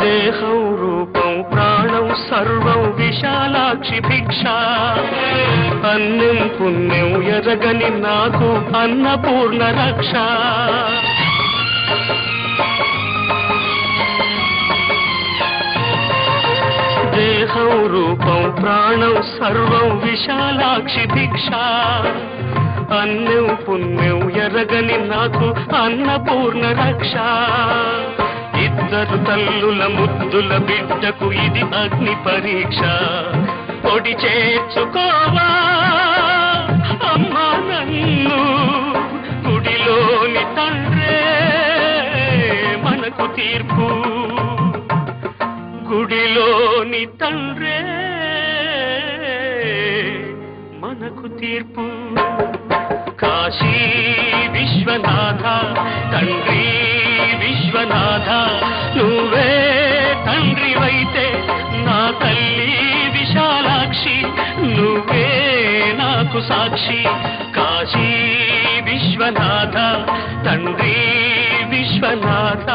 దేహం రూపం ప్రాణం సర్వం విశాలాక్షి భిక్ష అన్నం పుణ్యం ఎరగని నాకు అన్నపూర్ణ రక్ష దేహం రూపం ప్రాణం సర్వం విశాలాక్షి భిక్ష అన్నం పుణ్యం ఎరగని నాకు అన్నపూర్ణ రక్ష ఇద్దరు తల్లుల ముద్దుల బిడ్డకు ఇది అగ్ని పరీక్ష పొడి చేర్చుకోవా అమ్మా నన్ను గుడిలోని తండ్రే మనకు తీర్పు గుడిలోని తండ్రే మనకు తీర్పు కాశీ విశ్వనాథ తండ్రి విశ్వనాథ నువ్వే తండ్రివైతే నా తల్లి విశాలాక్షి నువ్వే నాకు సాక్షి కాశీ విశ్వనాథ తండ్రి విశ్వనాథ